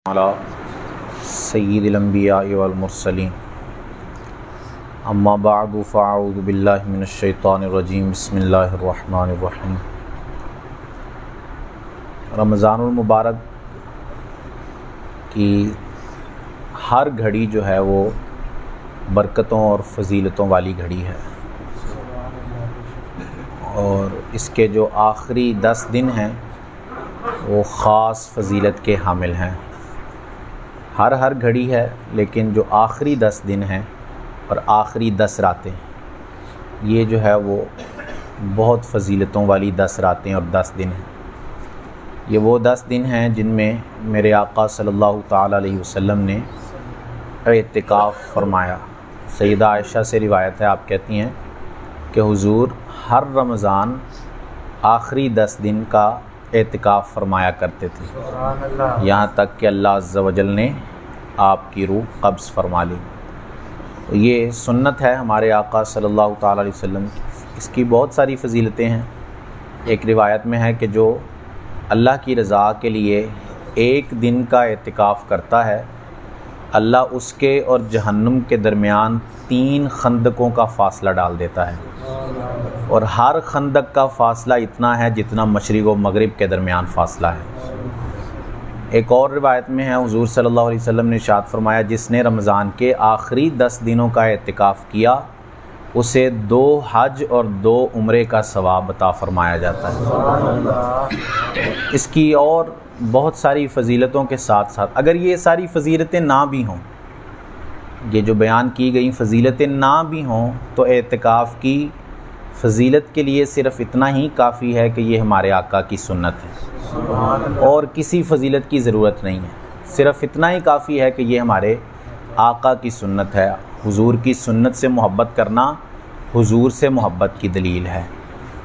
علی سید الانبیاء والمرسلین اما بعد فاعوذ باللہ من الشیطان الرجیم بسم اللہ الرحمن الرحیم۔ رمضان المبارک کی ہر گھڑی جو ہے وہ برکتوں اور فضیلتوں والی گھڑی ہے، اور اس کے جو آخری 10 دن ہیں وہ خاص فضیلت کے حامل ہیں۔ ہر گھڑی ہے، لیکن جو آخری 10 دن ہیں اور آخری 10 راتیں، یہ جو ہے وہ بہت فضیلتوں والی 10 راتیں اور 10 دن ہیں۔ یہ وہ 10 دن ہیں جن میں میرے آقا صلی اللہ تعالیٰ علیہ وسلم نے اعتکاف فرمایا۔ سیدہ عائشہ سے روایت ہے، آپ کہتی ہیں کہ حضور ہر رمضان آخری 10 دن کا اعتکاف فرمایا کرتے تھے، یہاں تک کہ اللہ عز و جل نے آپ کی روح قبض فرما لی۔ یہ سنت ہے ہمارے آقا صلی اللہ تعالیٰ علیہ وسلم کی۔ اس کی بہت ساری فضیلتیں ہیں۔ ایک روایت میں ہے کہ جو اللہ کی رضا کے لیے ایک دن کا اعتکاف کرتا ہے، اللہ اس کے اور جہنم کے درمیان 3 خندقوں کا فاصلہ ڈال دیتا ہے، اور ہر خندق کا فاصلہ اتنا ہے جتنا مشرق و مغرب کے درمیان فاصلہ ہے۔ ایک اور روایت میں ہے، حضور صلی اللہ علیہ وسلم نے ارشاد فرمایا، جس نے رمضان کے آخری 10 دنوں کا اعتکاف کیا اسے 2 حج اور 2 عمرے کا ثواب عطا فرمایا جاتا ہے۔ اس کی اور بہت ساری فضیلتوں کے ساتھ ساتھ اگر یہ ساری فضیلتیں نہ بھی ہوں، یہ جو بیان کی گئی فضیلتیں نہ بھی ہوں، تو اعتکاف کی فضیلت کے لیے صرف اتنا ہی کافی ہے کہ یہ ہمارے آقا کی سنت ہے، اور کسی فضیلت کی ضرورت نہیں ہے۔ صرف اتنا ہی کافی ہے کہ یہ ہمارے آقا کی سنت ہے۔ حضور کی سنت سے محبت کرنا حضور سے محبت کی دلیل ہے،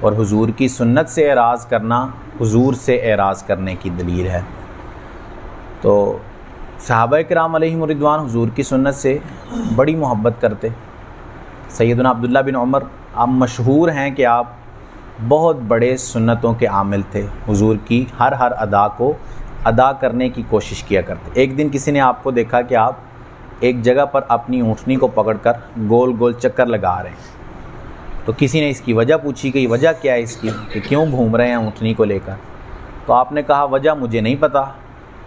اور حضور کی سنت سے اعراض کرنا حضور سے اعراض کرنے کی دلیل ہے۔ تو صحابہ کرام علیہم رضوان حضور کی سنت سے بڑی محبت کرتے۔ سیدنا عبداللہ بن عمر آپ مشہور ہیں کہ آپ بہت بڑے سنتوں کے عامل تھے، حضور کی ہر ادا کو ادا کرنے کی کوشش کیا کرتے۔ ایک دن کسی نے آپ کو دیکھا کہ آپ ایک جگہ پر اپنی اونٹنی کو پکڑ کر گول گول چکر لگا رہے ہیں، تو کسی نے اس کی وجہ پوچھی کہ یہ وجہ کیا ہے اس کی، کہ کیوں گھوم رہے ہیں اونٹنی کو لے کر؟ تو آپ نے کہا وجہ مجھے نہیں پتہ،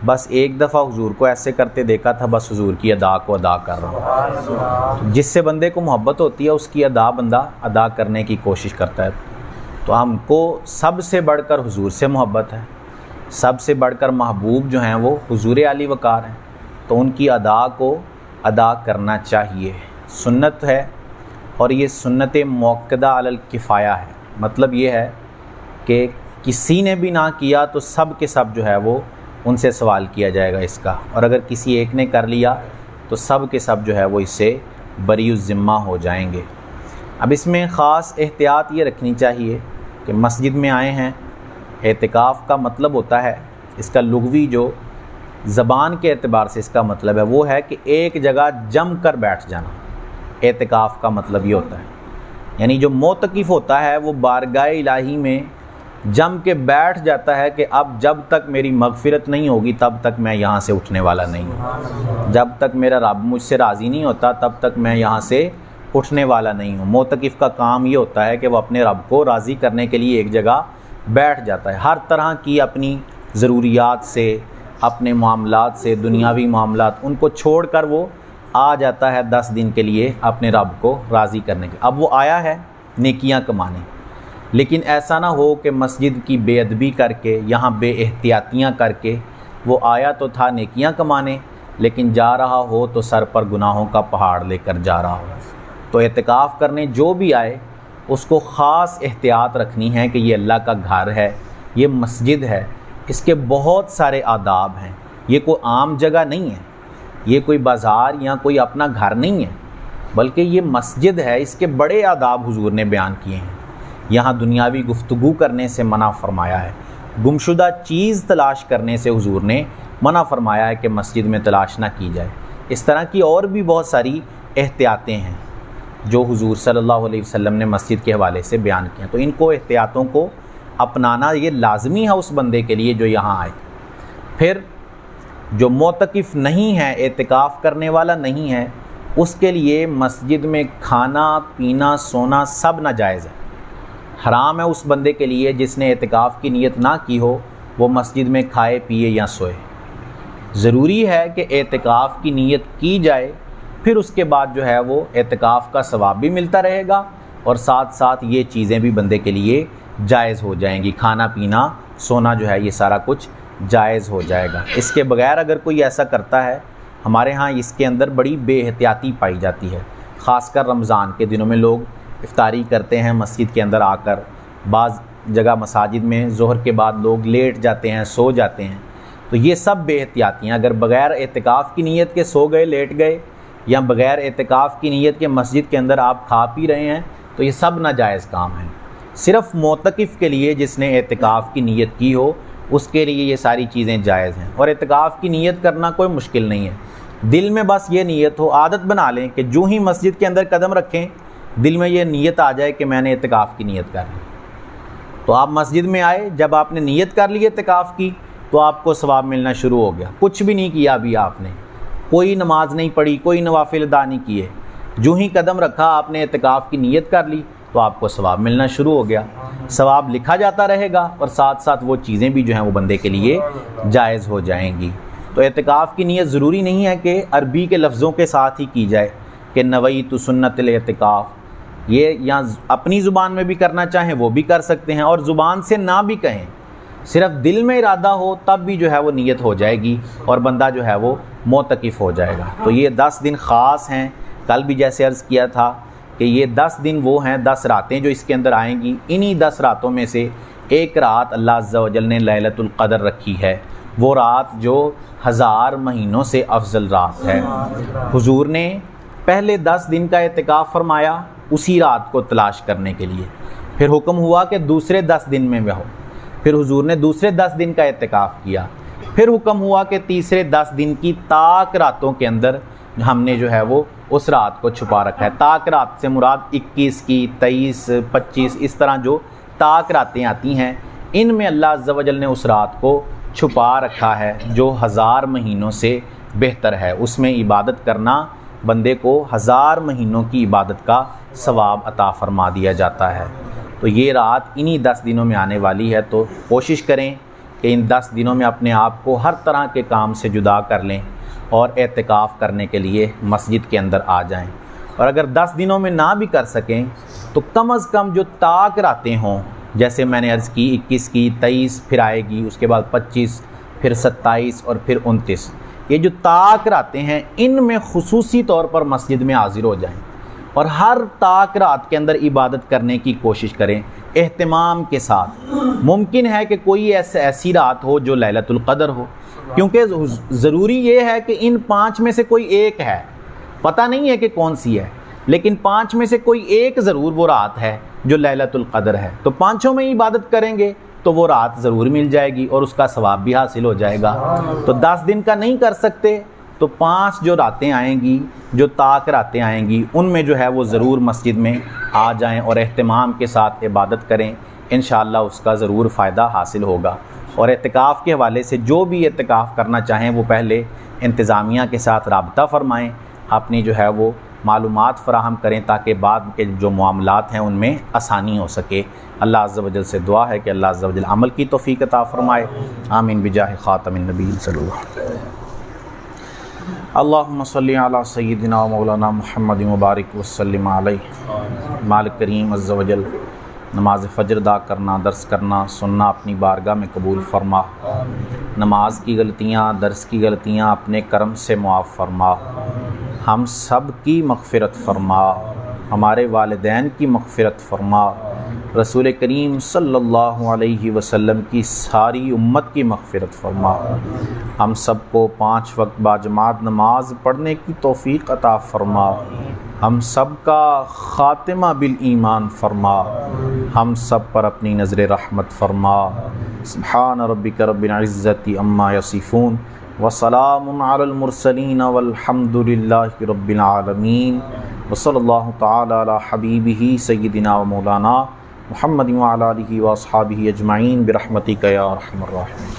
بس ایک دفعہ حضور کو ایسے کرتے دیکھا تھا، بس حضور کی ادا کو ادا کر رہا ہوں۔ جس سے بندے کو محبت ہوتی ہے اس کی ادا بندہ ادا کرنے کی کوشش کرتا ہے۔ تو ہم کو سب سے بڑھ کر حضور سے محبت ہے، سب سے بڑھ کر محبوب جو ہیں وہ حضور علی وقار ہیں، تو ان کی ادا کو ادا کرنا چاہیے۔ سنت ہے، اور یہ سنت موقدہ علی الکفایہ ہے، مطلب یہ ہے کہ کسی نے بھی نہ کیا تو سب کے سب جو ہے وہ ان سے سوال کیا جائے گا اس کا، اور اگر کسی ایک نے کر لیا تو سب کے سب جو ہے وہ اس سے بری الذمہ ہو جائیں گے۔ اب اس میں خاص احتیاط یہ رکھنی چاہیے کہ مسجد میں آئے ہیں، اعتکاف کا مطلب ہوتا ہے، اس کا لغوی جو زبان کے اعتبار سے اس کا مطلب ہے وہ ہے کہ ایک جگہ جم کر بیٹھ جانا۔ اعتکاف کا مطلب یہ ہوتا ہے، یعنی جو معتکف ہوتا ہے وہ بارگاہ الہی میں جم کے بیٹھ جاتا ہے کہ اب جب تک میری مغفرت نہیں ہوگی تب تک میں یہاں سے اٹھنے والا نہیں ہوں، جب تک میرا رب مجھ سے راضی نہیں ہوتا تب تک میں یہاں سے اٹھنے والا نہیں ہوں۔ معتکف کا کام یہ ہوتا ہے کہ وہ اپنے رب کو راضی کرنے کے لیے ایک جگہ بیٹھ جاتا ہے، ہر طرح کی اپنی ضروریات سے، اپنے معاملات سے، دنیاوی معاملات ان کو چھوڑ کر وہ آ جاتا ہے 10 دن کے لیے اپنے رب کو راضی کرنے کے۔ اب وہ آیا ہے نیکیاں کمانے، لیکن ایسا نہ ہو کہ مسجد کی بے ادبی کر کے، یہاں بے احتیاطیاں کر کے، وہ آیا تو تھا نیکیاں کمانے لیکن جا رہا ہو تو سر پر گناہوں کا پہاڑ لے کر جا رہا ہو۔ تو اعتکاف کرنے جو بھی آئے اس کو خاص احتیاط رکھنی ہے کہ یہ اللہ کا گھر ہے، یہ مسجد ہے، اس کے بہت سارے آداب ہیں، یہ کوئی عام جگہ نہیں ہے، یہ کوئی بازار یا کوئی اپنا گھر نہیں ہے، بلکہ یہ مسجد ہے۔ اس کے بڑے آداب حضور نے بیان کیے ہیں۔ یہاں دنیاوی گفتگو کرنے سے منع فرمایا ہے، گمشدہ چیز تلاش کرنے سے حضور نے منع فرمایا ہے کہ مسجد میں تلاش نہ کی جائے۔ اس طرح کی اور بھی بہت ساری احتیاطیں ہیں جو حضور صلی اللہ علیہ وسلم نے مسجد کے حوالے سے بیان کیا، تو ان کو احتیاطوں کو اپنانا یہ لازمی ہے اس بندے کے لیے جو یہاں آئے۔ پھر جو معتکف نہیں ہے، اعتکاف کرنے والا نہیں ہے، اس کے لیے مسجد میں کھانا پینا سونا سب ناجائز ہے۔ حرام ہے اس بندے کے لیے جس نے اعتکاف کی نیت نہ کی ہو وہ مسجد میں کھائے پیے یا سوئے۔ ضروری ہے کہ اعتکاف کی نیت کی جائے، پھر اس کے بعد جو ہے وہ اعتکاف کا ثواب بھی ملتا رہے گا اور ساتھ ساتھ یہ چیزیں بھی بندے کے لیے جائز ہو جائیں گی، کھانا پینا سونا جو ہے یہ سارا کچھ جائز ہو جائے گا۔ اس کے بغیر اگر کوئی ایسا کرتا ہے، ہمارے ہاں اس کے اندر بڑی بے احتیاطی پائی جاتی ہے، خاص کر رمضان کے دنوں میں لوگ افطاری کرتے ہیں مسجد کے اندر آ کر، بعض جگہ مساجد میں ظہر کے بعد لوگ لیٹ جاتے ہیں، سو جاتے ہیں، تو یہ سب بے احتیاطیاں، اگر بغیر اعتکاف کی نیت کے سو گئے لیٹ گئے یا بغیر اعتکاف کی نیت کے مسجد کے اندر آپ کھا پی رہے ہیں تو یہ سب ناجائز کام ہیں۔ صرف معتکف کے لیے جس نے اعتکاف کی نیت کی ہو اس کے لیے یہ ساری چیزیں جائز ہیں، اور اعتکاف کی نیت کرنا کوئی مشکل نہیں ہے، دل میں بس یہ نیت ہو، عادت بنا لیں کہ جو ہی مسجد کے اندر قدم رکھیں دل میں یہ نیت آ جائے کہ میں نے اعتکاف کی نیت کر لی، تو آپ مسجد میں آئے، جب آپ نے نیت کر لی اعتکاف کی تو آپ کو ثواب ملنا شروع ہو گیا۔ کچھ بھی نہیں کیا ابھی آپ نے، کوئی نماز نہیں پڑھی، کوئی نوافل ادا نہیں کیے، جو ہی قدم رکھا آپ نے اعتکاف کی نیت کر لی تو آپ کو ثواب ملنا شروع ہو گیا، ثواب لکھا جاتا رہے گا اور ساتھ ساتھ وہ چیزیں بھی جو ہیں وہ بندے کے لیے جائز ہو جائیں گی۔ تو اعتکاف کی نیت ضروری نہیں ہے کہ عربی کے لفظوں کے ساتھ ہی کی جائے کہ نویت سنت الاعتکاف، یہ یا اپنی زبان میں بھی کرنا چاہیں وہ بھی کر سکتے ہیں، اور زبان سے نہ بھی کہیں، صرف دل میں ارادہ ہو تب بھی جو ہے وہ نیت ہو جائے گی اور بندہ جو ہے وہ معتکف ہو جائے گا۔ تو یہ 10 دن خاص ہیں، کل بھی جیسے عرض کیا تھا کہ یہ 10 دن وہ ہیں، 10 راتیں جو اس کے اندر آئیں گی، انہی 10 راتوں میں سے ایک رات اللہ عز و جل نے لیلۃ القدر رکھی ہے، وہ رات جو 1000 مہینوں سے افضل رات ہے۔ حضور نے پہلے 10 دن کا اعتکاف فرمایا اسی رات کو تلاش کرنے کے لیے، پھر حکم ہوا کہ دوسرے 10 دن میں رہو، پھر حضور نے دوسرے 10 دن کا اعتکاف کیا، پھر حکم ہوا کہ تیسرے 10 دن کی تاک راتوں کے اندر ہم نے جو ہے وہ اس رات کو چھپا رکھا ہے۔ تاک رات سے مراد 21 کی، 23، 25 اس طرح جو تاک راتیں آتی ہیں، ان میں اللہ عز و جل نے اس رات کو چھپا رکھا ہے جو 1000 مہینوں سے بہتر ہے۔ اس میں عبادت کرنا بندے کو 1000 مہینوں کی عبادت کا ثواب عطا فرما دیا جاتا ہے۔ تو یہ رات انہی 10 دنوں میں آنے والی ہے، تو کوشش کریں کہ ان 10 دنوں میں اپنے آپ کو ہر طرح کے کام سے جدا کر لیں اور اعتکاف کرنے کے لیے مسجد کے اندر آ جائیں، اور اگر 10 دنوں میں نہ بھی کر سکیں تو کم از کم جو تاک راتیں ہوں، جیسے میں نے عرض کی 21 کی، 23 پھر آئے گی، اس کے بعد 25 پھر 27 اور پھر 29، یہ جو تاک راتیں ہیں ان میں خصوصی طور پر مسجد میں حاضر ہو جائیں اور ہر تاک رات کے اندر عبادت کرنے کی کوشش کریں اہتمام کے ساتھ۔ ممکن ہے کہ کوئی ایسی رات ہو جو لیلۃ القدر ہو، کیونکہ ضروری یہ ہے کہ ان 5 میں سے کوئی ایک ہے، پتہ نہیں ہے کہ کون سی ہے، لیکن 5 میں سے کوئی ایک ضرور وہ رات ہے جو لیلۃ القدر ہے، تو 5 میں عبادت کریں گے تو وہ رات ضرور مل جائے گی اور اس کا ثواب بھی حاصل ہو جائے گا۔ تو 10 دن کا نہیں کر سکتے تو 5 جو راتیں آئیں گی، جو تاک راتیں آئیں گی، ان میں جو ہے وہ ضرور مسجد میں آ جائیں اور اہتمام کے ساتھ عبادت کریں، انشاءاللہ اس کا ضرور فائدہ حاصل ہوگا۔ اور اعتکاف کے حوالے سے جو بھی اعتکاف کرنا چاہیں وہ پہلے انتظامیہ کے ساتھ رابطہ فرمائیں، اپنی جو ہے وہ معلومات فراہم کریں تاکہ بعد کے جو معاملات ہیں ان میں آسانی ہو سکے۔ اللہ عز و جل سے دعا ہے کہ اللہ عز و جل عمل کی توفیق عطا فرمائے، آمین بجاہ خاتم النبی صلی اللہ علیہ وسلم۔ اللہم صلی علی سیدنا و مولانا محمد مبارک وسلم علیہ۔ مالک کریم عز و جل نماز فجر ادا کرنا، درس کرنا، سننا اپنی بارگاہ میں قبول فرما، نماز کی غلطیاں، درس کی غلطیاں اپنے کرم سے معاف فرما، ہم سب کی مغفرت فرما، ہمارے والدین کی مغفرت فرما، رسول کریم صلی اللہ علیہ وسلم کی ساری امت کی مغفرت فرما، ہم سب کو 5 وقت باجماعت نماز پڑھنے کی توفیق عطا فرما، ہم سب کا خاتمہ بالایمان فرما، ہم سب پر اپنی نظر رحمت فرما۔ سبحان ربک رب العزت عما یصفون وسلام علی المرسلین والحمد للہ رب العالمین، وصلی اللہ تعالی علی حبیبہ سیدنا و مولانا محمد وعلی آلہ واصحابہ اجمعین برحمتک یا ارحم الراحمین۔